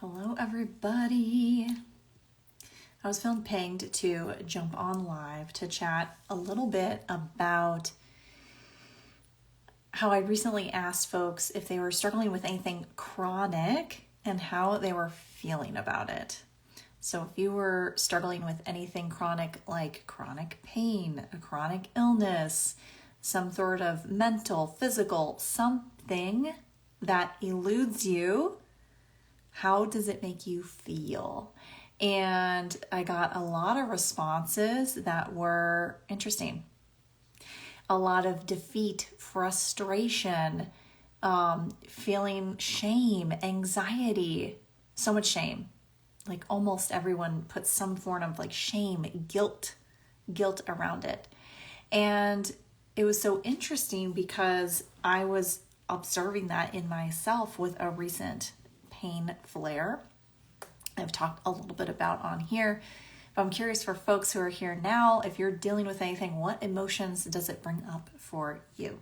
Hello, everybody. I was feeling pinged to jump on live to chat a little bit about how I recently asked folks if they were struggling with anything chronic and how they were feeling about it. So if you were struggling with anything chronic, like chronic pain, a chronic illness, some sort of mental, physical, something that eludes you, how does it make you feel? And I got a lot of responses that were interesting. A lot of defeat, frustration, feeling shame, anxiety, so much shame. Like almost everyone puts some form of like shame, guilt around it. And it was so interesting because I was observing that in myself with a recent pain flare. I've talked a little bit about on here, but I'm curious for folks who are here now, if you're dealing with anything, what emotions does it bring up for you?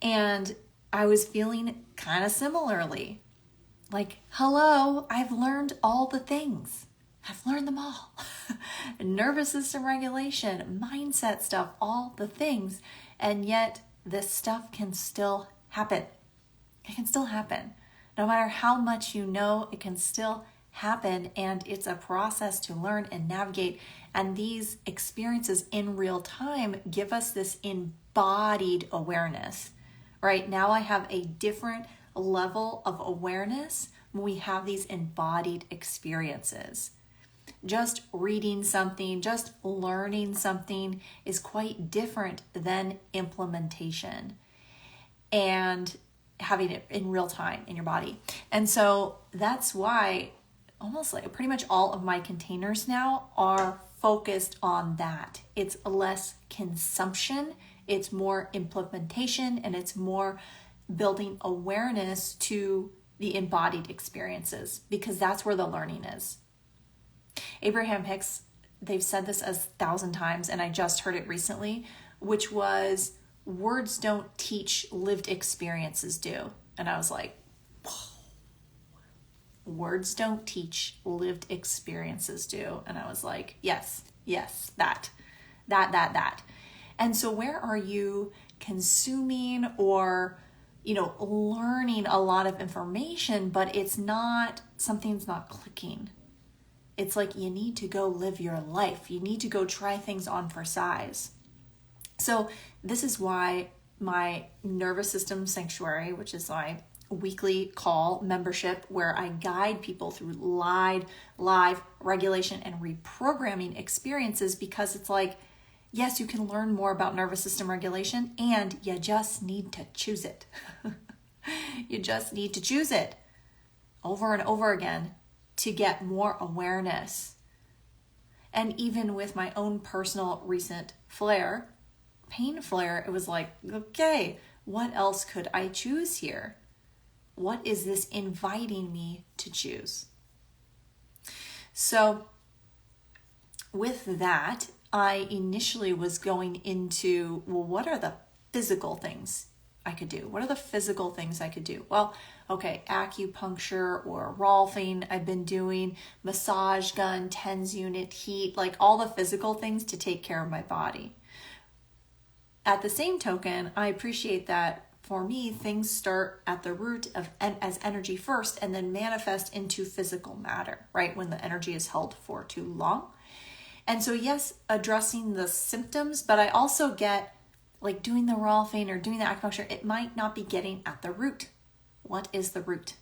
And I was feeling kind of similarly, like, hello, I've learned all the things. I've learned them all. Nervous system regulation, mindset stuff, all the things. And yet this stuff can still happen. It can still happen. No matter how much you know, it can still happen, and it's a process to learn and navigate. And these experiences in real time give us this embodied awareness. Right now, I have a different level of awareness when we have these embodied experiences. Just reading something, just learning something is quite different than implementation and having it in real time in your body. And so that's why almost like pretty much all of my containers now are focused on that. It's less consumption, it's more implementation, and it's more building awareness to the embodied experiences, because that's where the learning is. Abraham Hicks, they've said this 1,000 times, and I just heard it recently, which was, words don't teach, lived experiences do. And I was like, whoa. Words don't teach, lived experiences do. And I was like, yes, that. And so where are you consuming or, learning a lot of information, but something's not clicking? It's like you need to go live your life. You need to go try things on for size. So this is why my nervous system sanctuary, which is my weekly call membership where I guide people through live regulation and reprogramming experiences, because it's like, yes, you can learn more about nervous system regulation, and you just need to choose it. You just need to choose it over and over again to get more awareness. And even with my own personal recent pain flare, it was like, okay, what else could I choose here? What is this inviting me to choose? So with that, I initially was going into, well, what are the physical things I could do? What are the physical things I could do? Well, okay, acupuncture or Rolfing I've been doing, massage gun, TENS unit, heat, like all the physical things to take care of my body. At the same token, I appreciate that for me, things start at the root as energy first and then manifest into physical matter, right? When the energy is held for too long. And so yes, addressing the symptoms, but I also get like doing the Rolfing or doing the acupuncture, it might not be getting at the root. What is the root?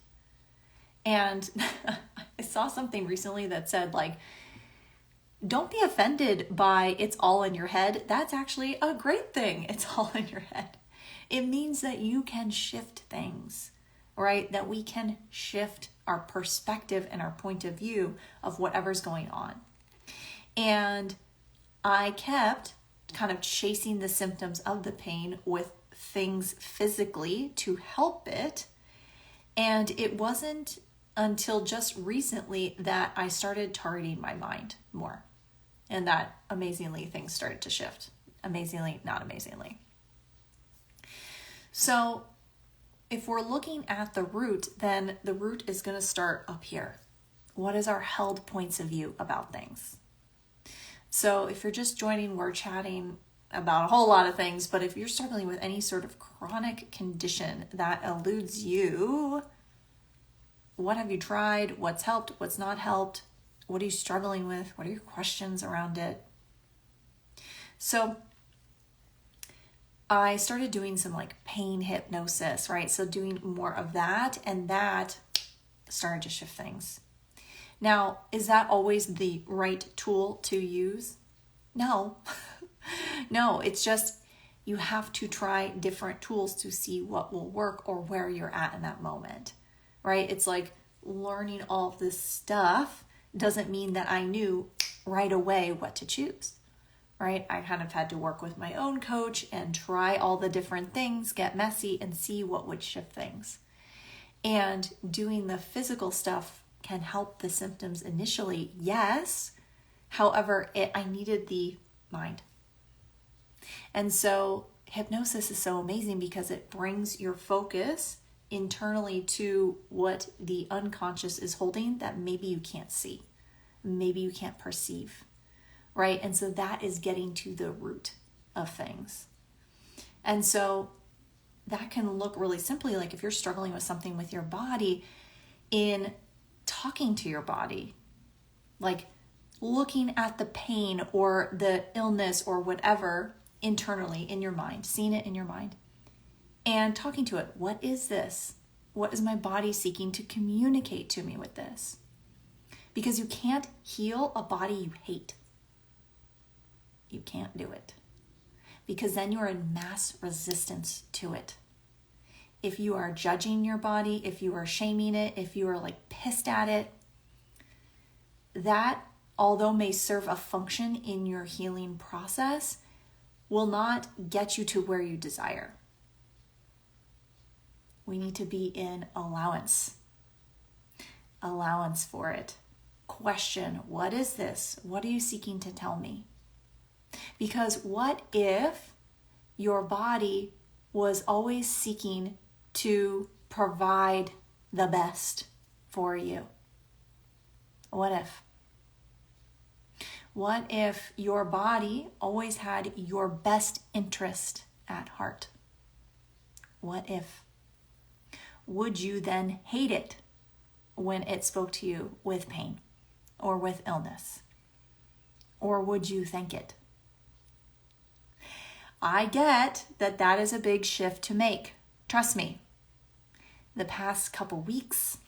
And I saw something recently that said like, don't be offended by it's all in your head. That's actually a great thing. It's all in your head. It means that you can shift things, right? That we can shift our perspective and our point of view of whatever's going on. And I kept kind of chasing the symptoms of the pain with things physically to help it. And it wasn't until just recently that I started targeting my mind more. And that amazingly things started to shift. Amazingly, not amazingly. So if we're looking at the root, then the root is going to start up here. What is our held points of view about things? So if you're just joining, we're chatting about a whole lot of things, but if you're struggling with any sort of chronic condition that eludes you, what have you tried? What's helped? What's not helped? What are you struggling with? What are your questions around it? So I started doing some like pain hypnosis, right? So doing more of that, and that started to shift things. Now, is that always the right tool to use? No. No, it's just you have to try different tools to see what will work or where you're at in that moment, right? It's like learning all this stuff doesn't mean that I knew right away what to choose, right? I kind of had to work with my own coach and try all the different things, get messy, and see what would shift things. And doing the physical stuff can help the symptoms initially, yes. However, I needed the mind. And so hypnosis is so amazing because it brings your focus internally to what the unconscious is holding that maybe you can't see, maybe you can't perceive, right? And so that is getting to the root of things. And so that can look really simply like if you're struggling with something with your body, in talking to your body, like looking at the pain or the illness or whatever internally in your mind, seeing it in your mind and talking to it. What is this? What is my body seeking to communicate to me with this? Because you can't heal a body you hate. You can't do it. Because then you are in mass resistance to it. If you are judging your body, if you are shaming it, if you are like pissed at it, that, although may serve a function in your healing process, will not get you to where you desire. We need to be in allowance. Allowance for it. Question, what is this? What are you seeking to tell me? Because what if your body was always seeking to provide the best for you? What if? What if your body always had your best interest at heart? What if? Would you then hate it when it spoke to you with pain or with illness? Or would you thank it? I get that that is a big shift to make. Trust me. The past couple weeks,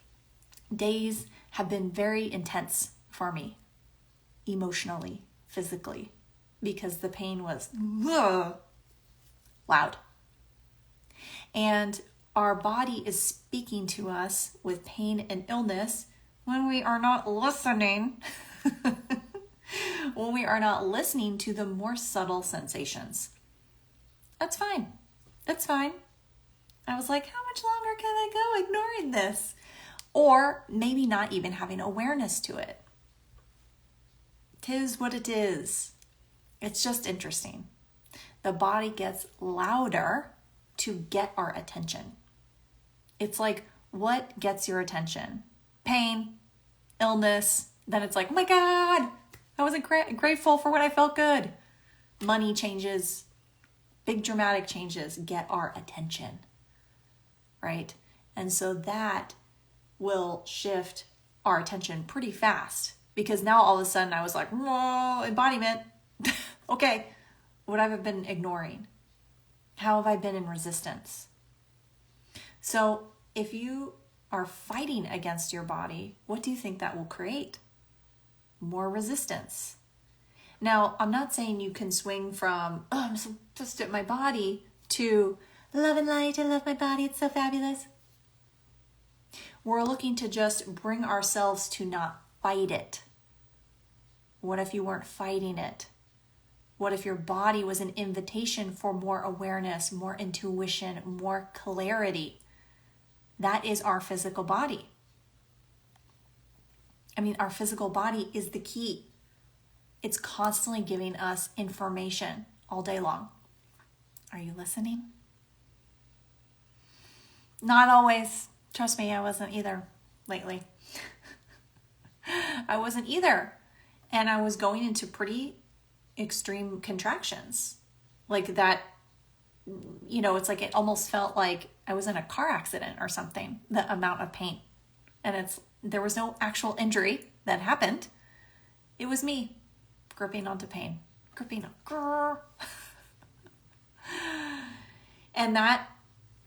days have been very intense for me, emotionally, physically, because the pain was loud. And our body is speaking to us with pain and illness when we are not listening, when we are not listening to the more subtle sensations. That's fine. That's fine. I was like, how much longer can I go ignoring this? Or maybe not even having awareness to it. 'Tis what it is. It's just interesting. The body gets louder to get our attention. It's like, what gets your attention? Pain, illness. Then it's like, oh my God, I wasn't grateful for when I felt good. Money changes, big dramatic changes get our attention, right? And so that will shift our attention pretty fast, because now all of a sudden I was like, whoa, embodiment. Okay, what have I been ignoring? How have I been in resistance? So if you are fighting against your body, what do you think that will create? More resistance. Now, I'm not saying you can swing from, oh, I'm so pissed at my body, to love and light, I love my body, it's so fabulous. We're looking to just bring ourselves to not fight it. What if you weren't fighting it? What if your body was an invitation for more awareness, more intuition, more clarity? That is our physical body. I mean, our physical body is the key. It's constantly giving us information all day long. Are you listening? Not always. Trust me, I wasn't either lately. I wasn't either. And I was going into pretty extreme contractions. Like that, it's like it almost felt like I was in a car accident or something, the amount of pain. And there was no actual injury that happened. It was me gripping onto pain. Gripping on. And that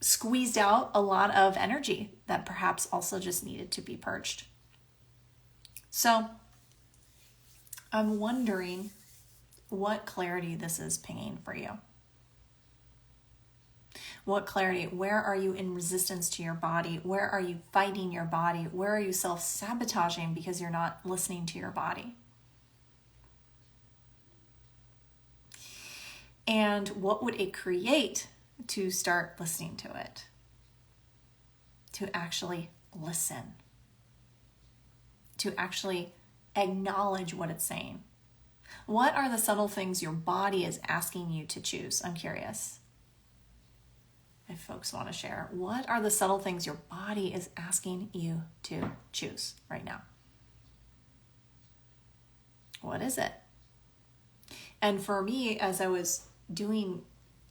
squeezed out a lot of energy that perhaps also just needed to be purged. So I'm wondering what clarity this is pinging for you. What clarity? Where are you in resistance to your body? Where are you fighting your body? Where are you self-sabotaging because you're not listening to your body? And what would it create to start listening to it? To actually listen. To actually acknowledge what it's saying. What are the subtle things your body is asking you to choose? I'm curious. If folks want to share, what are the subtle things your body is asking you to choose right now? What is it? And for me, as I was doing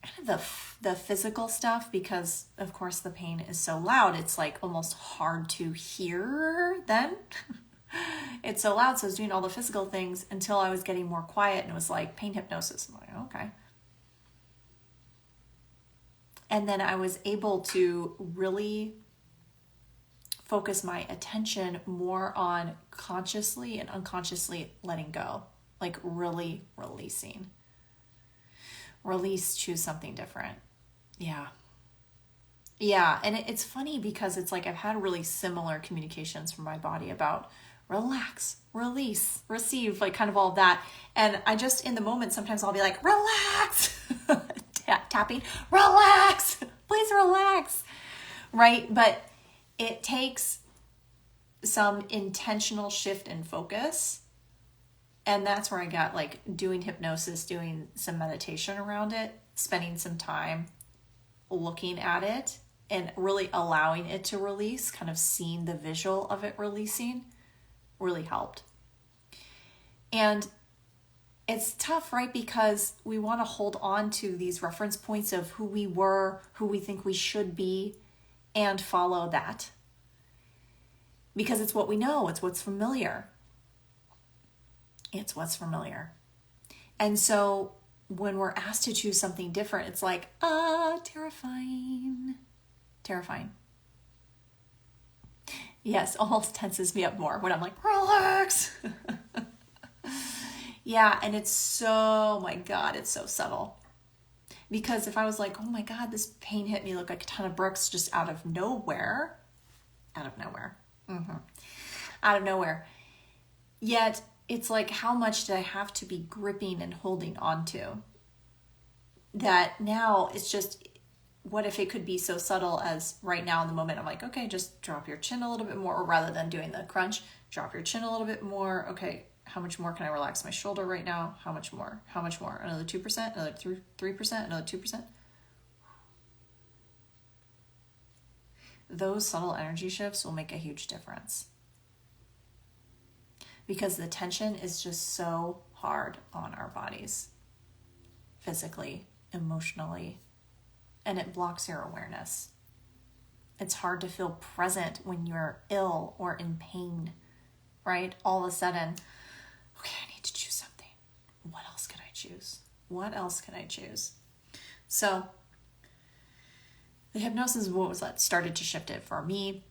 kind of the physical stuff, because of course the pain is so loud, it's like almost hard to hear then. It's so loud, so I was doing all the physical things until I was getting more quiet, and it was like pain hypnosis. I'm like, okay. And then I was able to really focus my attention more on consciously and unconsciously letting go, like really releasing. Release, choose something different. Yeah. And it's funny because it's like I've had really similar communications from my body about relax, release, receive, like kind of all of that. And I just, in the moment, sometimes I'll be like, relax, tapping, relax, please relax, right? But it takes some intentional shift in focus. And that's where I got like doing hypnosis, doing some meditation around it, spending some time looking at it and really allowing it to release, kind of seeing the visual of it releasing really helped. And it's tough, right? Because we want to hold on to these reference points of who we were, who we think we should be, and follow that. Because it's what we know, it's what's familiar. It's what's familiar. And so when we're asked to choose something different, it's like, terrifying. Terrifying. Yes, almost tenses me up more when I'm like, relax. Yeah, and it's so, my God, it's so subtle. Because if I was like, oh my God, this pain hit me like a ton of bricks just out of nowhere. Out of nowhere. Yet, it's like, how much do I have to be gripping and holding on to? That now it's just, what if it could be so subtle as right now in the moment, I'm like, okay, just drop your chin a little bit more, or rather than doing the crunch, drop your chin a little bit more. Okay, how much more can I relax my shoulder right now? How much more? Another 2%, another 3%, another 2%. Those subtle energy shifts will make a huge difference. Because the tension is just so hard on our bodies, physically, emotionally, and it blocks your awareness. It's hard to feel present when you're ill or in pain, right? All of a sudden, okay, I need to choose something. What else could I choose? So the hypnosis is what started to shift it for me,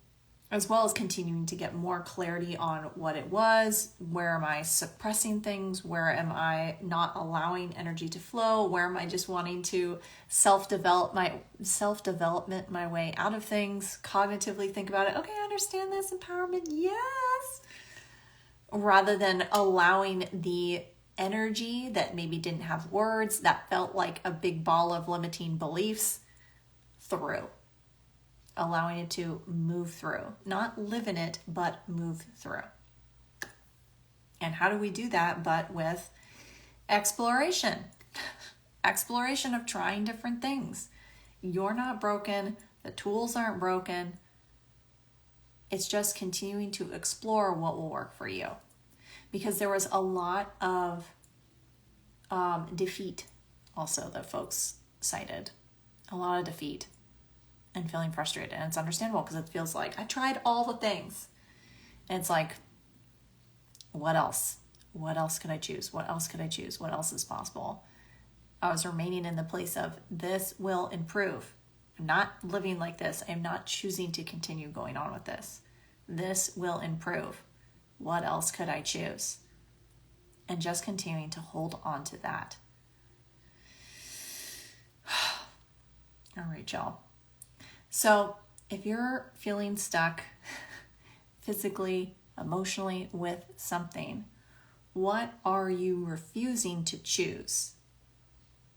as well as continuing to get more clarity on what it was. Where am I suppressing things? Where am I not allowing energy to flow? Where am I just wanting to self-development my way out of things? Cognitively think about it. Okay, I understand this. Empowerment, yes. Rather than allowing the energy that maybe didn't have words, that felt like a big ball of limiting beliefs, through. Allowing it to move through, not live in it, but move through. And how do we do that but with exploration? Exploration of trying different things. You're not broken. The tools aren't broken. It's just continuing to explore what will work for you. Because there was a lot of defeat also that folks cited. A lot of defeat and feeling frustrated. And it's understandable because it feels like I tried all the things. And it's like, what else? What else could I choose? What else could I choose? What else is possible? I was remaining in the place of this will improve. I'm not living like this. I'm not choosing to continue going on with this. This will improve. What else could I choose? And just continuing to hold on to that. All right, y'all. So if you're feeling stuck physically, emotionally with something, what are you refusing to choose?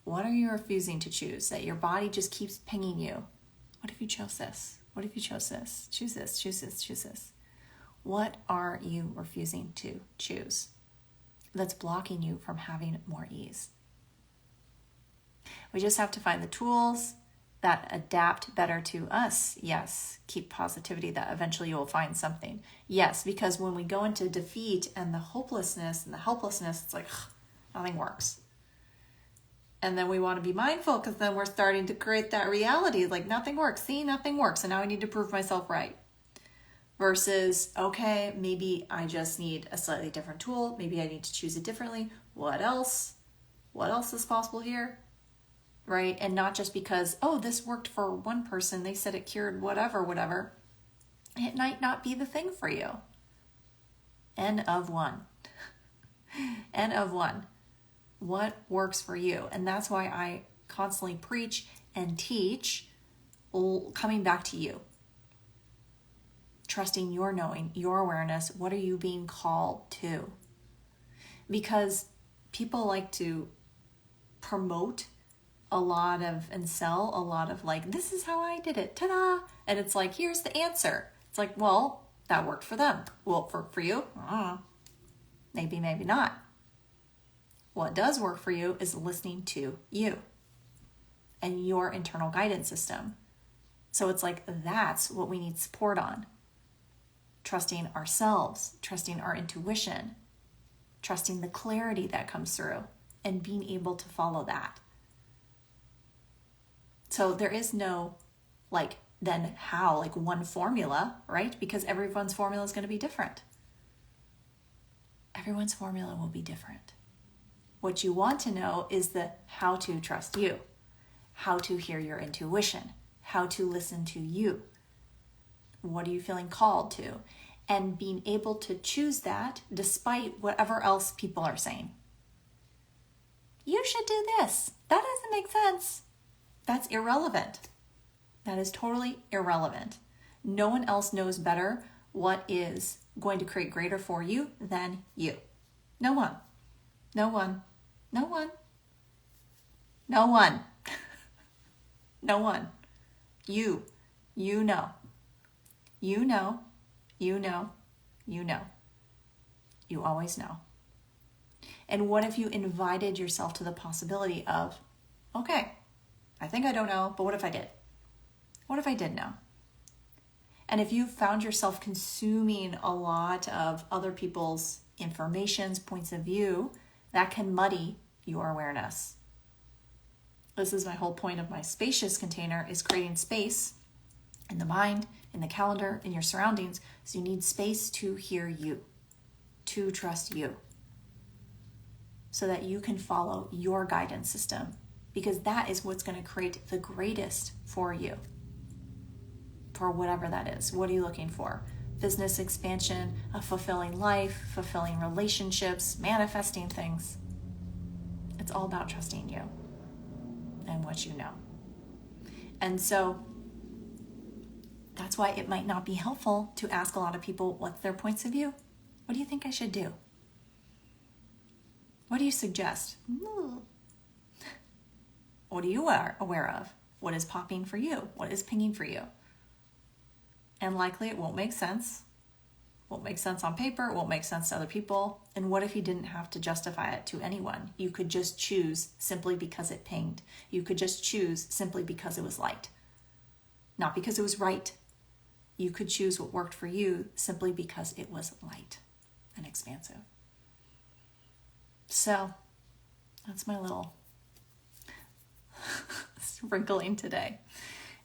What are you refusing to choose that your body just keeps pinging you? What if you chose this? What if you chose this? Choose this, choose this, choose this. What are you refusing to choose that's blocking you from having more ease? We just have to find the tools that adapt better to us. Yes, keep positivity that eventually you will find something. Yes, because when we go into defeat and the hopelessness and the helplessness, it's like, nothing works. And then we want to be mindful because then we're starting to create that reality like nothing works. See, nothing works. And now I need to prove myself right. Versus, okay, maybe I just need a slightly different tool. Maybe I need to choose it differently. What else? What else is possible here? Right? And not just because, oh, this worked for one person. They said it cured whatever. It might not be the thing for you. N of one. N of one. What works for you? And that's why I constantly preach and teach coming back to you. Trusting your knowing, your awareness. What are you being called to? Because people like to promote a lot of and sell a lot of like, this is how I did it. Ta-da! And it's like, here's the answer. It's like, well, that worked for them. Well, for you? Maybe, maybe not. What does work for you is listening to you and your internal guidance system. So it's like, that's what we need support on. Trusting ourselves, trusting our intuition, trusting the clarity that comes through, and being able to follow that. So there is no then how, one formula, right? Because everyone's formula is going to be different. Everyone's formula will be different. What you want to know is the how to trust you, how to hear your intuition, how to listen to you. What are you feeling called to? And being able to choose that despite whatever else people are saying. You should do this. That doesn't make sense. That's irrelevant. That is totally irrelevant. No one else knows better what is going to create greater for you than you. No one. No one. No one. No one. No one. You. You know. You know. You know. You know. You always know. And what if you invited yourself to the possibility of, okay, I think I don't know, but what if I did? What if I did know? And if you found yourself consuming a lot of other people's informations, points of view, that can muddy your awareness. This is my whole point of my spacious container, is creating space in the mind, in the calendar, in your surroundings. So you need space to hear you, to trust you, so that you can follow your guidance system, because that is what's going to create the greatest for you, for whatever that is. What are you looking for? Business expansion, a fulfilling life, fulfilling relationships, manifesting things. It's all about trusting you and what you know. And so that's why it might not be helpful to ask a lot of people what's their points of view. What do you think I should do? What do you suggest? What are you aware of? What is popping for you? What is pinging for you? And likely it won't make sense. Won't make sense on paper. It won't make sense to other people. And what if you didn't have to justify it to anyone? You could just choose simply because it pinged. You could just choose simply because it was light. not because it was right. You could choose what worked for you simply because it was light and expansive. So that's my little sprinkling today.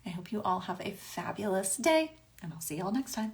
I hope you all have a fabulous day, and I'll see you all next time.